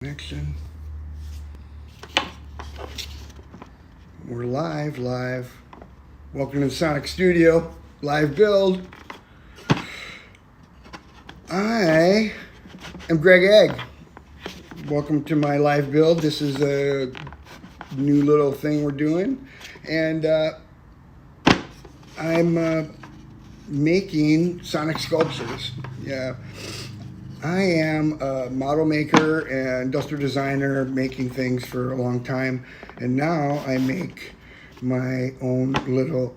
Connection. We're live. Welcome to the Sonic Studio, live build. I am GreggEgg. Welcome to my live build. This is a new little thing we're doing. And I'm making sonic sculptures. Yeah. I am a model maker and industrial designer, making things for a long time, and now I make my own little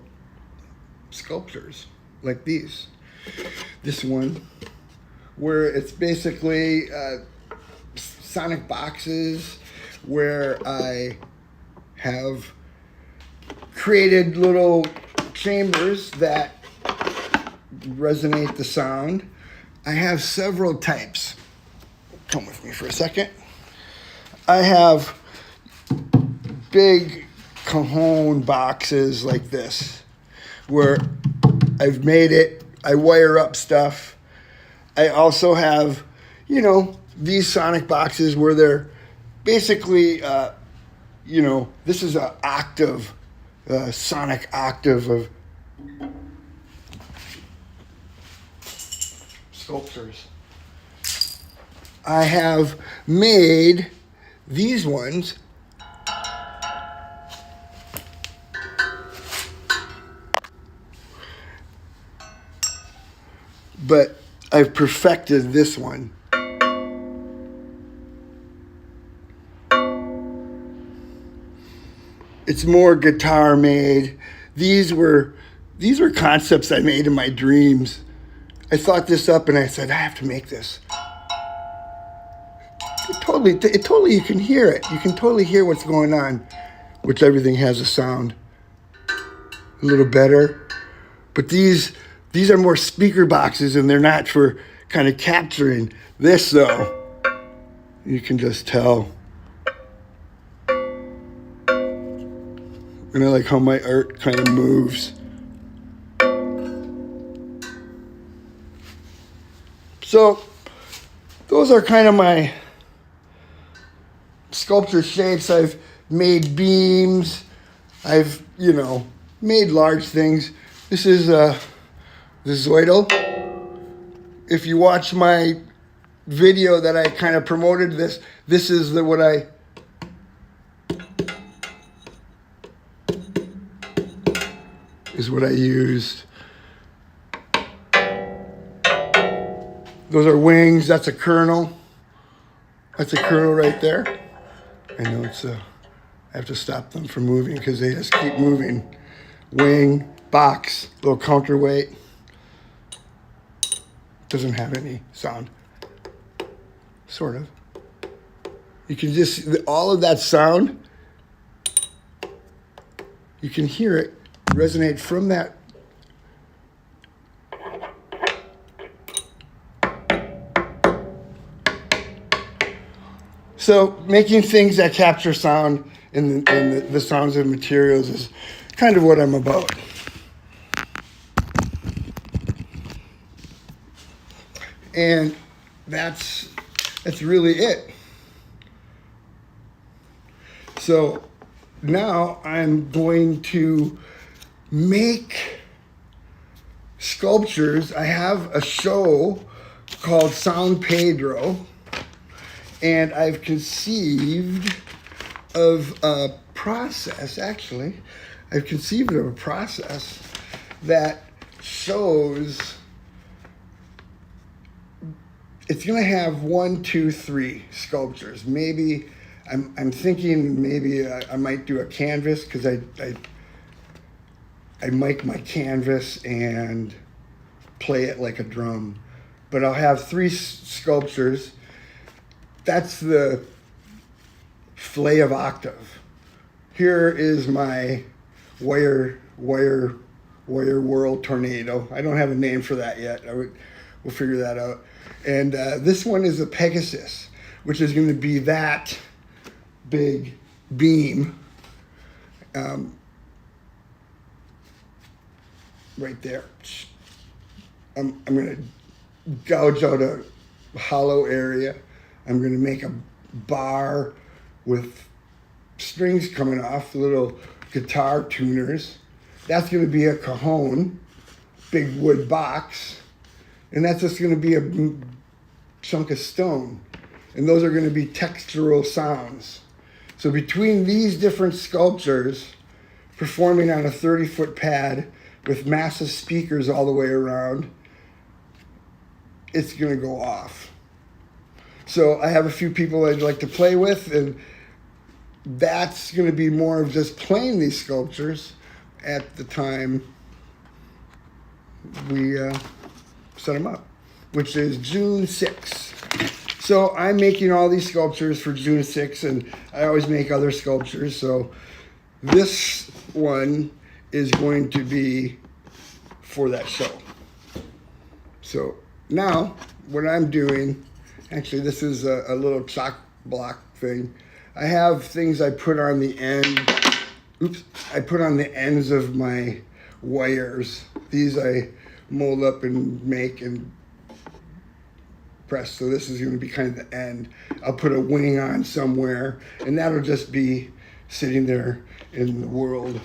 sculptures like these. This one, where it's basically sonic boxes where I have created little chambers that resonate the sound. I have several types. Come with me for a second. I have big cajon boxes like this, where I've made it, I wire up stuff. I also have, these sonic boxes where they're basically, this is an octave, sonic octave of sculptures. I have made these ones but I've perfected this one. It's more guitar made. These were concepts I made in my dreams. I thought this up and I said, I have to make this. It totally, you can hear it. You can totally hear what's going on, which everything has a sound a little better. But these are more speaker boxes and they're not for kind of capturing. This though, you can just tell. And I like how my art kind of moves. So those are kind of my sculpture shapes. I've made beams. I've, made large things. This is the Zoidal. If you watch my video that I kind of promoted this is what I used. Those are wings. That's a kernel. That's a kernel right there. I know I have to stop them from moving because they just keep moving. Wing, box, little counterweight. Doesn't have any sound. Sort of. You can just, all of that sound, you can hear it resonate from that. So making things that capture sound and the sounds of materials is kind of what I'm about. And that's really it. So now I'm going to make sculptures. I have a show called Sound Pedro. And I've conceived of a process, actually. I've conceived of a process that shows it's going to have 1, 2, 3 sculptures. Maybe I'm thinking maybe I might do a canvas because I mic my canvas and play it like a drum. But I'll have 3 sculptures. That's the fillet of octave. Here is my wire whirl tornado. I don't have a name for that yet. We'll figure that out. And this one is a Pegasus, which is going to be that big beam right there. I'm going to gouge out a hollow area. I'm going to make bar with strings coming off, little guitar tuners. That's going to be a cajon, big wood box, and that's just going to be a chunk of stone. And those are going to be textural sounds. So between these different sculptures, performing on a 30-foot pad with massive speakers all the way around, it's going to go off. So I have a few people I'd like to play with, and that's going to be more of just playing these sculptures at the time we set them up, which is June 6th. So I'm making all these sculptures for June 6th, and I always make other sculptures. So this one is going to be for that show. So now what I'm doing, actually this is a little chalk block thing. I have things I put on the end. I put on the ends of my wires. These I mold up and make and press. So this is going to be kind of the end. I'll put a wing on somewhere, and that'll just be sitting there in the world.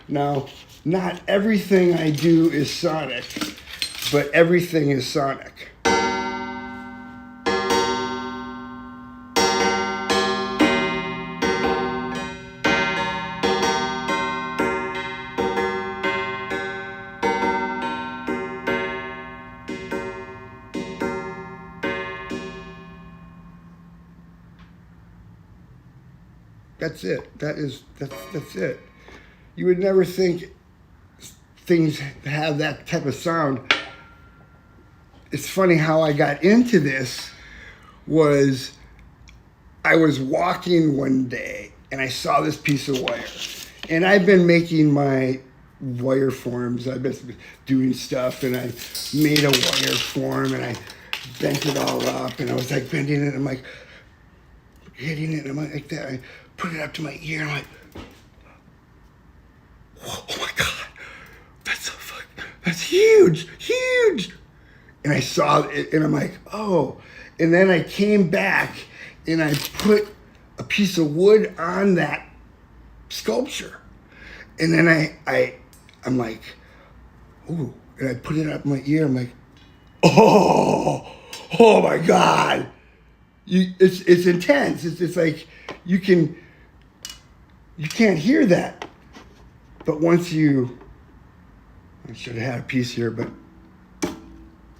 Now, not everything I do is sonic, but everything is sonic. That's it. That's it. You would never think things have that type of sound. It's funny how I got into this was I was walking one day and I saw this piece of wire. And I've been making my wire forms. I've been doing stuff, and I made a wire form and I bent it all up, and I was like bending it. I'm like hitting it, and I'm like that. I put it up to my ear, and I'm like, oh my God, that's huge. And I saw it, and I'm like, oh. And then I came back, and I put a piece of wood on that sculpture. And then I'm like, ooh. And I put it up my ear. I'm like, oh my God. It's intense. It's like you can't hear that. But once I should have had a piece here, but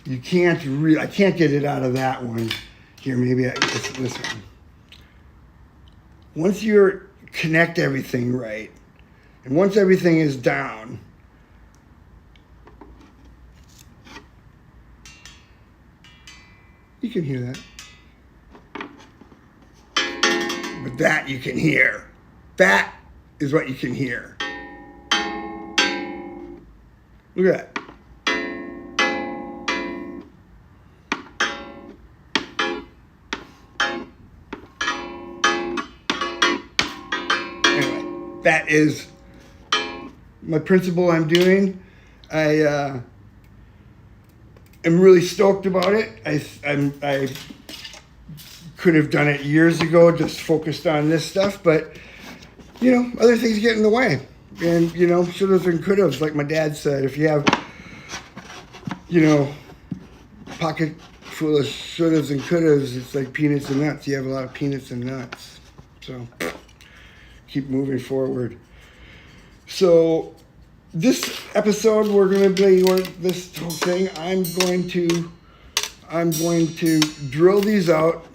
you can't I can't get it out of that one. Here, maybe it's this one. Once you connect everything right, and once everything is down, you can hear that. But that you can hear. That is what you can hear. Look at that. Anyway, that is my principle I'm doing. I am really stoked about it. I could have done it years ago, just focused on this stuff, but other things get in the way. And shouldas and couldas, like my dad said, if you have pocket full of shouldas and couldas, it's like peanuts and nuts. You have a lot of peanuts and nuts. So keep moving forward. So this episode, we're going to be, or this whole thing, I'm going to drill these out,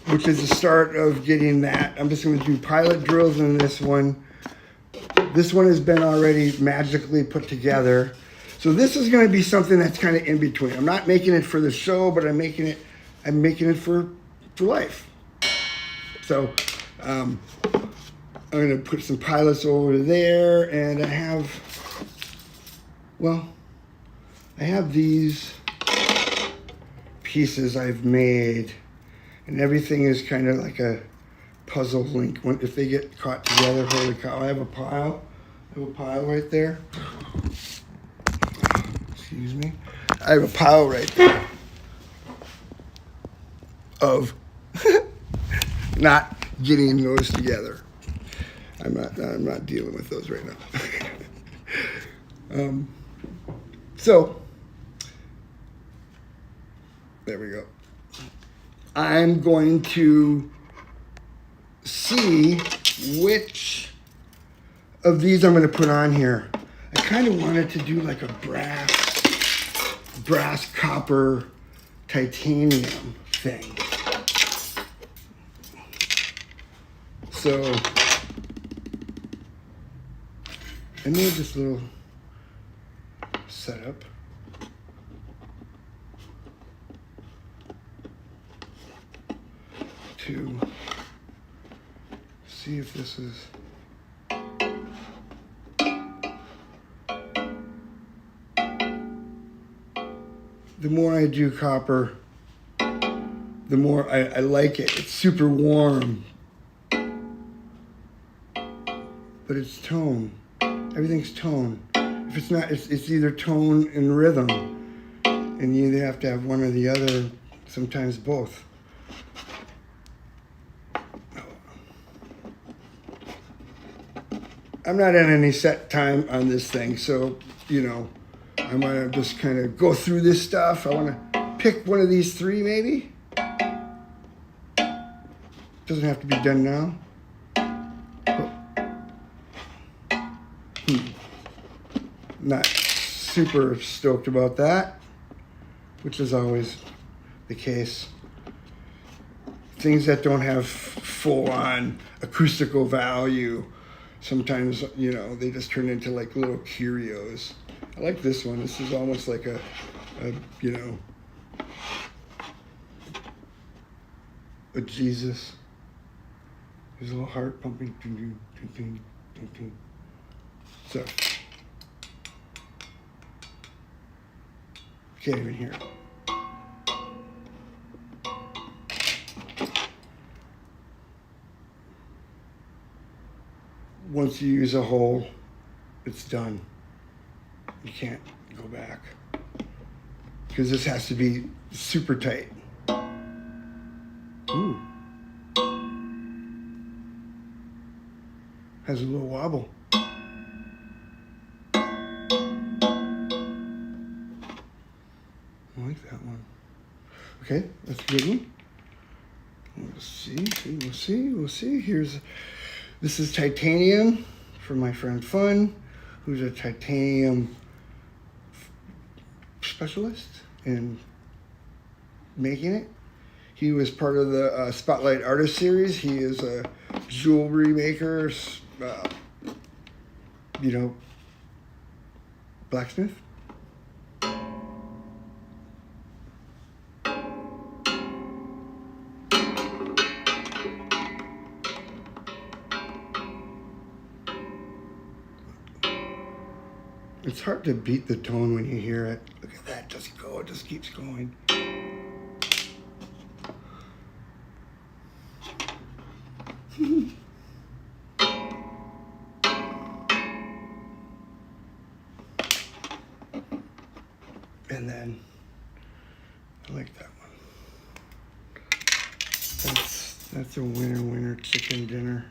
which is the start of getting that. I'm just going to do pilot drills in this one. This one has been already magically put together. So this is going to be something that's kind of in between. I'm not making it for the show, but I'm making it for life. So I'm going to put some pilots over there, and I have these pieces I've made, and everything is kind of like a puzzle link. If they get caught together, holy cow! I have a pile right there. Excuse me. I have a pile right there of not getting those together. I'm not dealing with those right now. So there we go. I'm going to see which of these I'm going to put on here. I kind of wanted to do like a brass, copper, titanium thing. So I made this little setup. To see if this is the more I do copper, the more I like it. It's super warm, but it's tone. Everything's tone. If it's not, it's either tone and rhythm, and you either have to have one or the other, sometimes both. I'm not in any set time on this thing, so, you know, I want to just kind of go through this stuff. I want to pick one of these three, maybe. Doesn't have to be done now. Not super stoked about that, which is always the case. Things that don't have full-on acoustical value, sometimes, you know, they just turn into like little curios. I like this one. This is almost like a you know, a Jesus. There's a little heart pumping. So, can't even hear it. Once you use a hole, it's done. You can't go back. Because this has to be super tight. Ooh. Has a little wobble. I like that one. Okay, that's a good one. We'll see. This is titanium from my friend Fun, who's a titanium specialist in making it. He was part of the Spotlight Artist Series. He is a jewelry maker, you know, blacksmith. It's hard to beat the tone when you hear it. Look at that, just go, it just keeps going. And then, I like that one. That's a winner chicken dinner.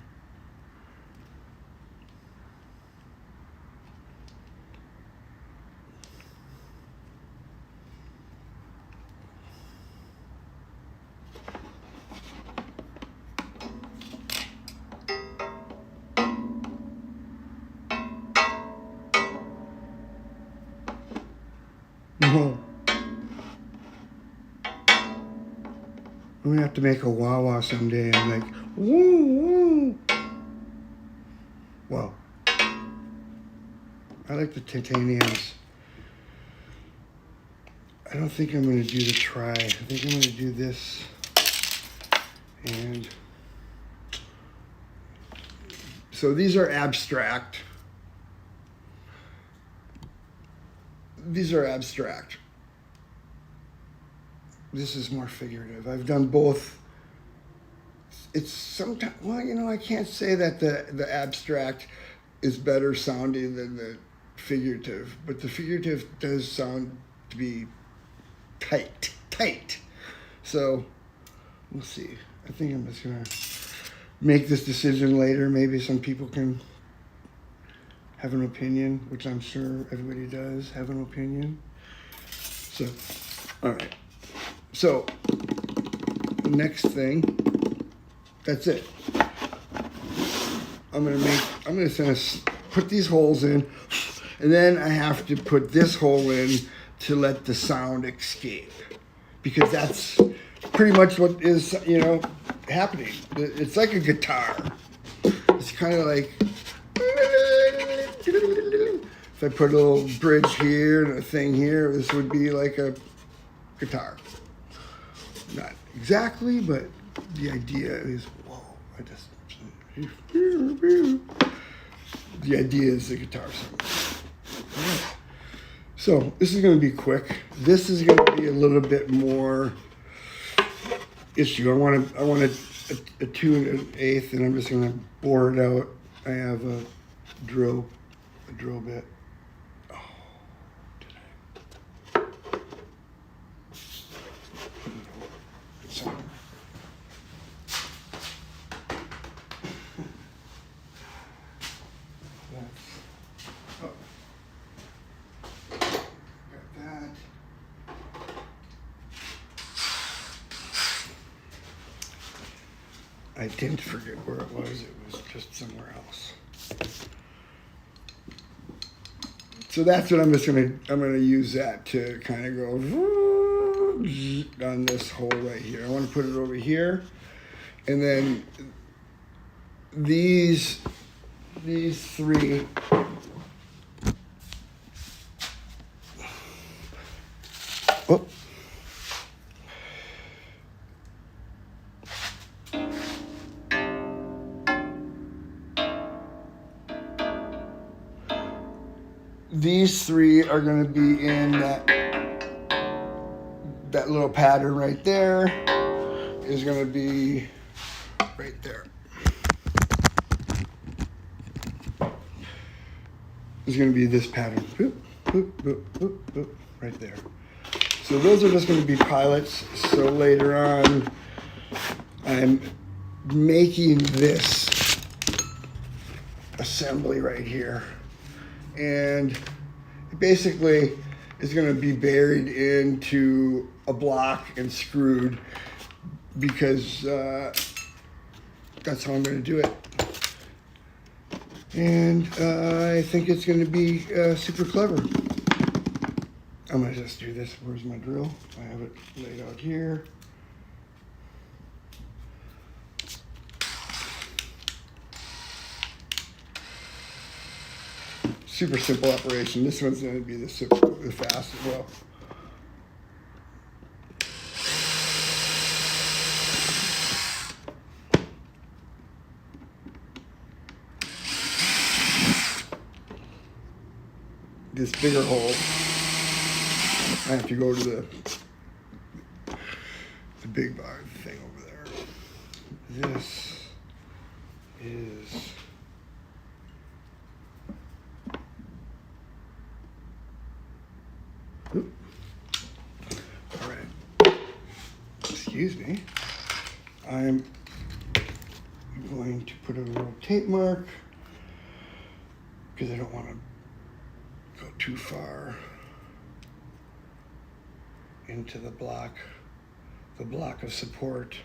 I'm gonna have to make a wah-wah someday and like, woo, woo. Well, I like the titaniums. I don't think I'm gonna do the tri. I think I'm gonna do this. And so these are abstract. These are abstract. This is more figurative. I've done both. It's sometimes, well, you know, I can't say that the abstract is better sounding than the figurative, but the figurative does sound to be tight. So we'll see. I think I'm just gonna make this decision later. Maybe some people can have an opinion, which I'm sure everybody does have an opinion. So, all right. So, the next thing, that's it. I'm gonna put these holes in, and then I have to put this hole in to let the sound escape, because that's pretty much what is, happening. It's like a guitar. It's kind of like, if I put a little bridge here and a thing here, this would be like a guitar. Not exactly, but the idea is, the idea is the guitar song. So this is going to be quick. This is going to be a little bit more issue. I want a 2 1/8, and I'm just going to bore it out. I have a drill bit. Oh, did I? Sorry. I didn't forget where it was just somewhere else. So that's what I'm gonna use that to kind of go on this hole right here. I want to put it over here, and then these 3. Oh. These 3 are going to be in that little pattern right there. Is going to be right there. Is going to be this pattern. Boop, boop, boop, boop, boop, right there. So those are just going to be pilots. So later on, I'm making this assembly right here. And it basically is going to be buried into a block and screwed, because that's how I'm going to do it. And I think it's going to be super clever. I'm going to just do this. Where's my drill? I have it laid out here. Super simple operation. This one's going to be the fast as well. This bigger hole, I have to go to the big bar thing over there. This is all right. Excuse me. I'm going to put a little tape mark because I don't want to go too far into the block of support.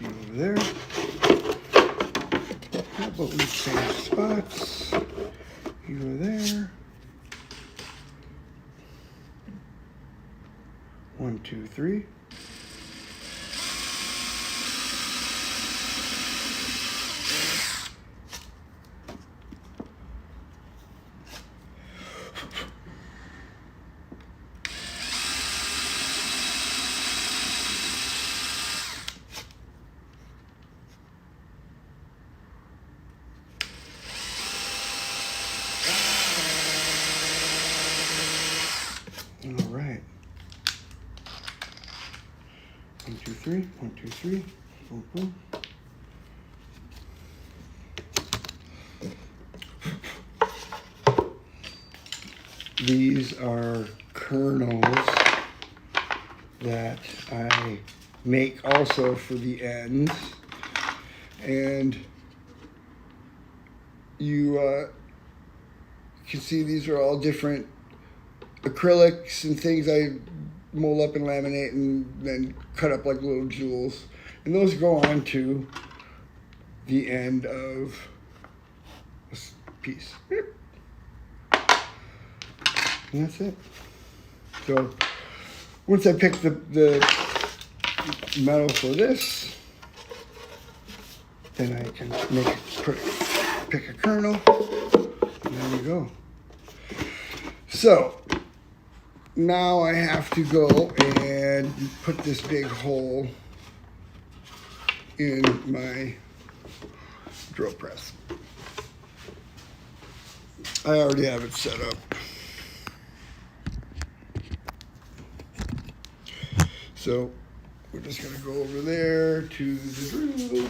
Over there. How about we change spots? You are there. 1, 2, 3. All right. 1, 2, 3. 1, 2, 3. Boom, boom. these are kernels that I make also for the ends. And you can see these are all different acrylics and things I mold up and laminate and then cut up like little jewels. And those go on to the end of this piece. And that's it. So once I pick the metal for this, then I can pick a kernel, and there we go. So now I have to go and put this big hole in my drill press. I already have it set up. So we're just going to go over there to the drill.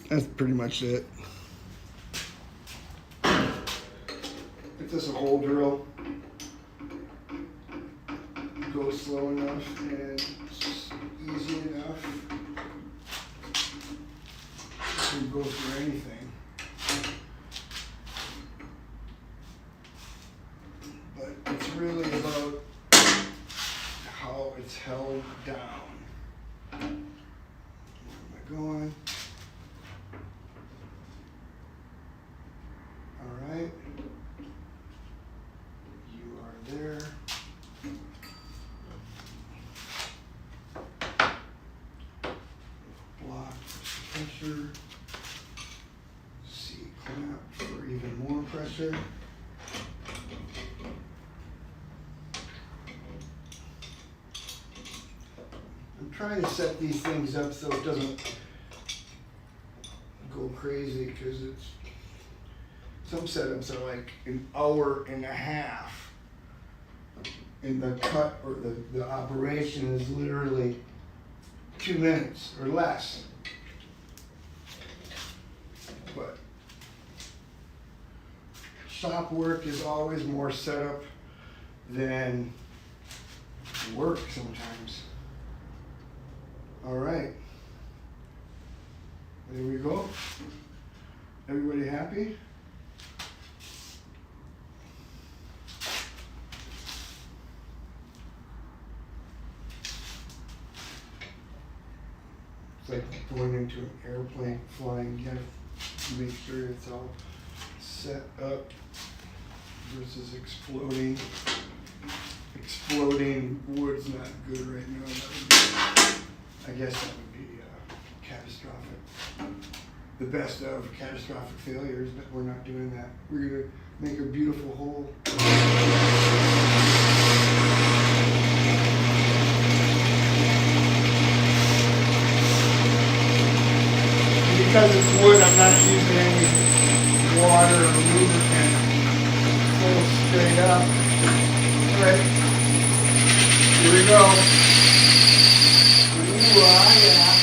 That's pretty much it. If this is a hole drill, go slow enough and easy enough, you can go through anything. But it's really about how it's held down. Where am I going? All right. You are there. Block for pressure. C clamp for even more pressure. I'm trying to set these things up so it doesn't go crazy, because it's some setups are like an hour and a half, and the cut or the operation is literally 2 minutes or less. But shop work is always more setup than work sometimes. All right, there we go. Everybody happy? It's like going into an airplane flying. You have to make sure it's all set up versus exploding. Exploding wood's not good right now. I guess that would be catastrophic. The best of catastrophic failures, but we're not doing that. We're going to make a beautiful hole. Because it's wood, I'm not using any water or lubricant. Pull straight up. All right. Here we go. Ooh, yeah.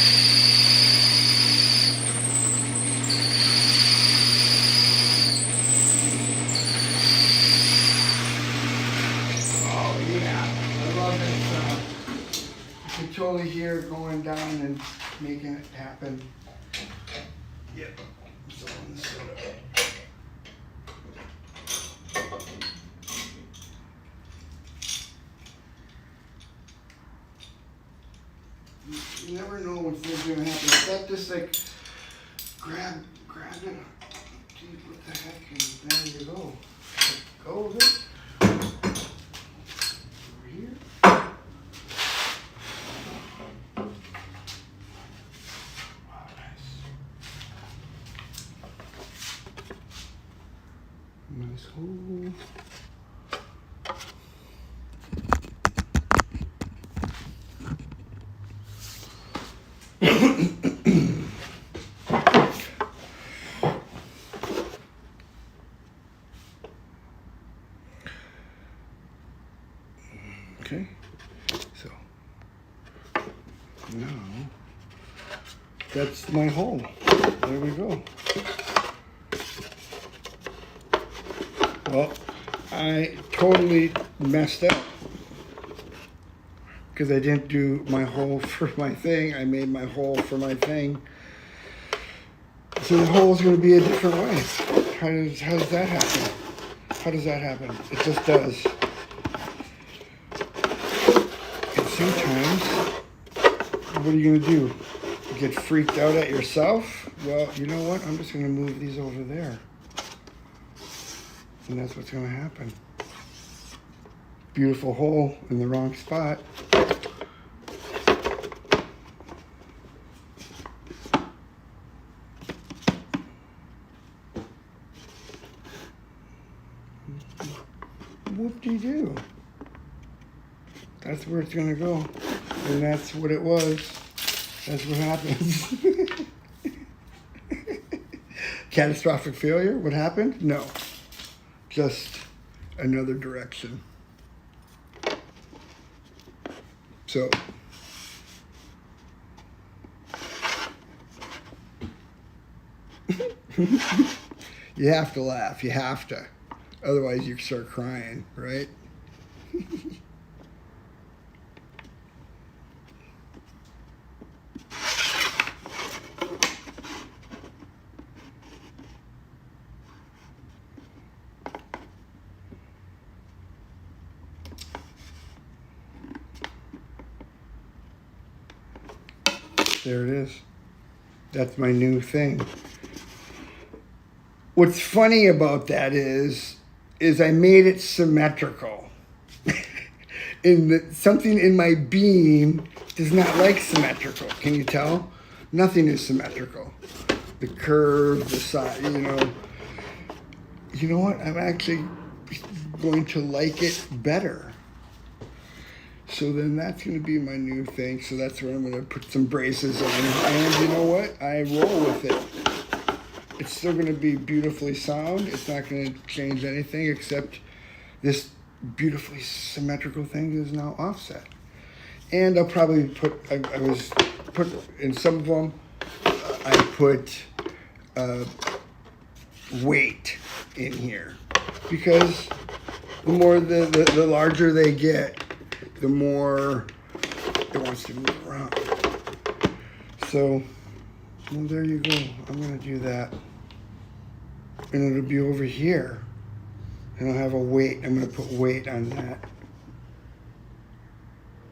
Oh yeah, I love it. You can totally hear it going down and making it happen. Yep. So on the setup. You never know when things are gonna happen. If that just like grab it. Dude, what the heck? And there you go. Go with it. Over here. Wow, nice. Nice hole. Okay, so now that's my hole. There we go. Well, I totally messed up because I didn't do my hole for my thing. I made my hole for my thing. So the hole is going to be a different way. How does that happen? How does that happen? It just does. And sometimes, what are you going to do? Get freaked out at yourself? Well, you know what? I'm just going to move these over there. And that's what's going to happen. Beautiful hole in the wrong spot. Whoop-de-doo. That's where it's going to go. And that's what it was. That's what happens. Catastrophic failure? What happened? No. Just another direction. So, you have to laugh. You have to. Otherwise, you start crying, right? There it is. That's my new thing. What's funny about that is I made it symmetrical. Something in my beam does not like symmetrical. Can you tell? Nothing is symmetrical. The curve, the side, you know. You know what? I'm actually going to like it better. So then that's going to be my new thing. So that's where I'm going to put some braces on. And you know what? I roll with it. It's still going to be beautifully sound. It's not going to change anything except this beautifully symmetrical thing is now offset. And I'll probably put, I was put in some of them, I put weight in here. Because the more the larger they get, the more it wants to move around. So, well, there you go. I'm going to do that. And it'll be over here. And I'll have a weight. I'm going to put weight on that.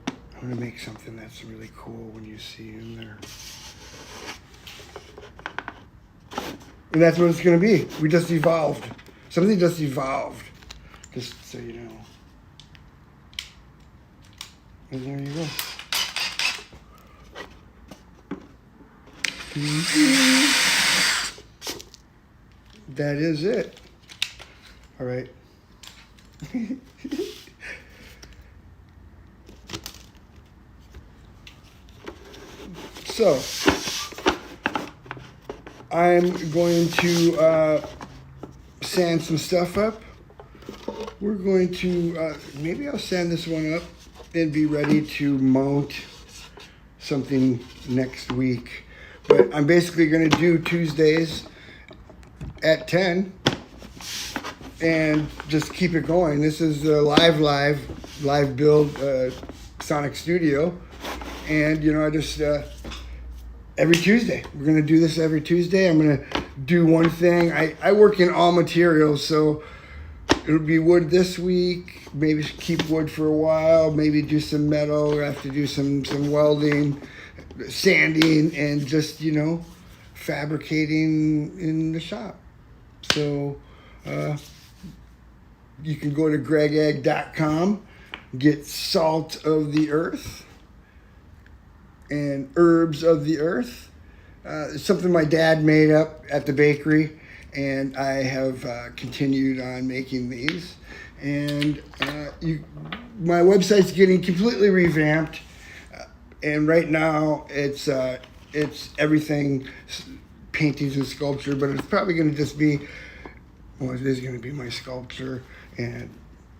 I'm going to make something that's really cool when you see in there. And that's what it's going to be. We just evolved. Something just evolved. Just so you know. And there you go. That is it. All right. So, I'm going to sand some stuff up. We're going to, maybe I'll sand this one up and be ready to mount something next week. But I'm basically going to do Tuesdays at 10 and just keep it going. This is the live build Sonic Studio. And, you know, I just, every Tuesday, we're going to do this every Tuesday. I'm going to do one thing. I work in all materials, so it'll be wood this week, maybe keep wood for a while, maybe do some metal, or have to do some welding, sanding, and just, you know, fabricating in the shop. So you can go to GreggEgg.com, get salt of the earth and herbs of the earth. It's something my dad made up at the bakery. And I have continued on making these. And my website's getting completely revamped. And right now it's everything paintings and sculpture, but it's probably going to just be, well, it is going to be my sculpture and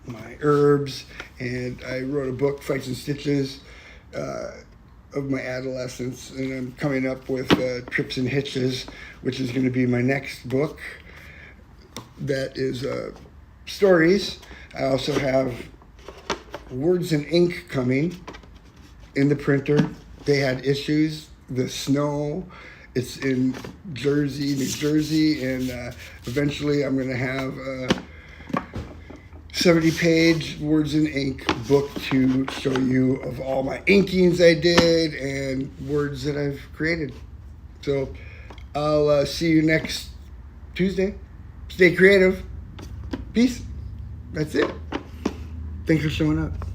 my herbs, and I wrote a book, Fights and Stitches, of my adolescence, and I'm coming up with Trips and Hitches, which is going to be my next book. That is stories. I also have Words and Ink coming in the printer. They had issues. The snow. It's in Jersey, New Jersey, and eventually I'm going to have a 70-page Words and Ink book to show you of all my inkings I did and words that I've created. So I'll see you next Tuesday. Stay creative. Peace. That's it. Thanks for showing up.